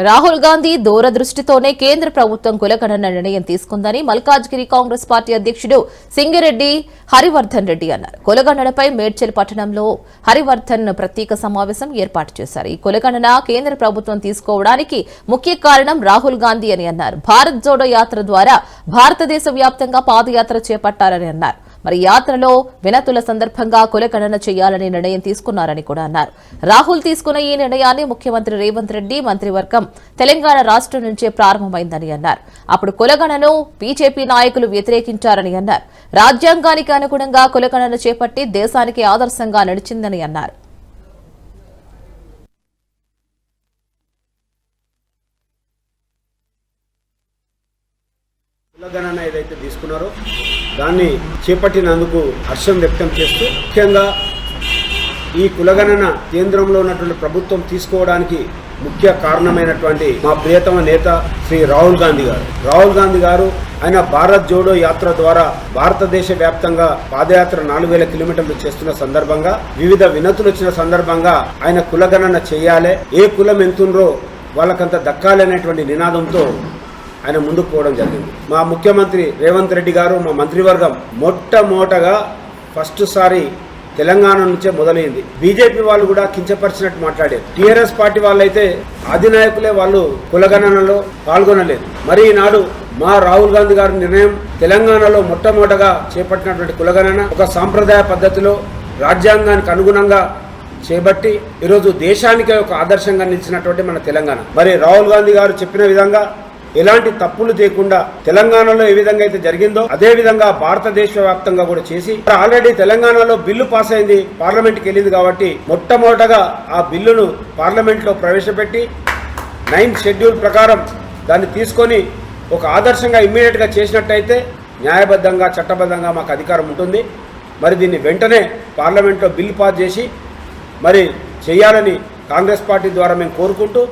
రాహుల్ గాంధీ దూరదృష్టితోనే కేంద్ర ప్రభుత్వం కులగణన నిర్ణయం తీసుకుందని మల్కాజ్గిరి కాంగ్రెస్ పార్టీ అధ్యక్షుడు సింగిరెడ్డి హరివర్ధన్ రెడ్డి అన్నారు. కులగణనపై మేడ్చల్ పట్టణంలో హరివర్ధన్ ప్రత్యేక సమావేశం ఏర్పాటు చేశారు. ఈ కులగణన కేంద్ర ప్రభుత్వం తీసుకోవడానికి ముఖ్య కారణం రాహుల్ గాంధీ అని అన్నారు. భారత్ జోడో యాత్ర ద్వారా భారతదేశ వ్యాప్తంగా పాదయాత్ర చేపట్టారని అన్నారు. మరి యాత్రలో వినతుల సందర్భంగా కులగణన చేయాలని నిర్ణయం తీసుకున్నారని కూడా అన్నారు. రాహుల్ తీసుకున్న ఈ నిర్ణయాన్ని ముఖ్యమంత్రి రేవంత్ రెడ్డి మంత్రివర్గం తెలంగాణ రాష్ట్రం నుంచే ప్రారంభమైందని అన్నారు. అప్పుడు కులగణను బీజేపీ నాయకులు వ్యతిరేకించారని అన్నారు. రాజ్యాంగానికి అనుగుణంగా కులగణన చేపట్టి దేశానికి ఆదర్శంగా నడిచిందని అన్నారు. కులగణన ఏదైతే తీసుకున్నారో దాన్ని చేపట్టినందుకు హర్షం వ్యక్తం చేస్తూ ముఖ్యంగా ఈ కులగణన కేంద్రంలో ఉన్నటువంటి ప్రభుత్వం తీసుకోవడానికి ముఖ్య కారణమైనటువంటి మా ప్రియతమ నేత శ్రీ రాహుల్ గాంధీ గారు ఆయన భారత్ జోడో యాత్ర ద్వారా భారతదేశ వ్యాప్తంగా పాదయాత్ర 4000 కిలోమీటర్లు చేస్తున్న సందర్భంగా వివిధ వినతులు వచ్చిన సందర్భంగా ఆయన కులగణన చేయాలి, ఏ కులం ఎంతుండ్రో వాళ్ళకంత దక్కాలి అనేటువంటి నినాదంతో ఆయన ముందుకు పోవడం జరిగింది. మా ముఖ్యమంత్రి రేవంత్ రెడ్డి గారు, మా మంత్రివర్గం మొట్టమొదటగా ఫస్ట్ సారి తెలంగాణ నుంచే మొదలైంది. బీజేపీ వాళ్ళు కూడా కించపరిచినట్టు మాట్లాడారు. టీఆర్ఎస్ పార్టీ వాళ్ళైతే అధినాయకులే వాళ్ళు కులగణనలో పాల్గొనలేదు. మరి ఈనాడు మా రాహుల్ గాంధీ గారి నిర్ణయం తెలంగాణలో మొట్టమొదటగా చేపట్టినటువంటి కులగణన ఒక సాంప్రదాయ పద్ధతిలో రాజ్యాంగానికి అనుగుణంగా చేపట్టి ఈరోజు దేశానికే ఒక ఆదర్శంగా నిలిచినటువంటి మన తెలంగాణ. మరి రాహుల్ గాంధీ గారు చెప్పిన విధంగా ఎలాంటి తప్పులు చేయకుండా తెలంగాణలో ఏ విధంగా అయితే జరిగిందో అదే విధంగా భారతదేశ వ్యాప్తంగా కూడా చేసి ఆల్రెడీ తెలంగాణలో బిల్లు పాస్ అయింది, పార్లమెంట్కి వెళ్ళింది కాబట్టి మొట్టమొదటగా ఆ బిల్లును పార్లమెంట్లో ప్రవేశపెట్టి 9th షెడ్యూల్ ప్రకారం దాన్ని తీసుకొని ఒక ఆదర్శంగా ఇమ్మీడియట్గా చేసినట్టయితే న్యాయబద్ధంగా చట్టబద్ధంగా మాకు అధికారం ఉంటుంది. మరి దీన్ని వెంటనే పార్లమెంట్లో బిల్లు పాస్ చేసి మరి చేయాలని కాంగ్రెస్ పార్టీ ద్వారా మేము కోరుకుంటూ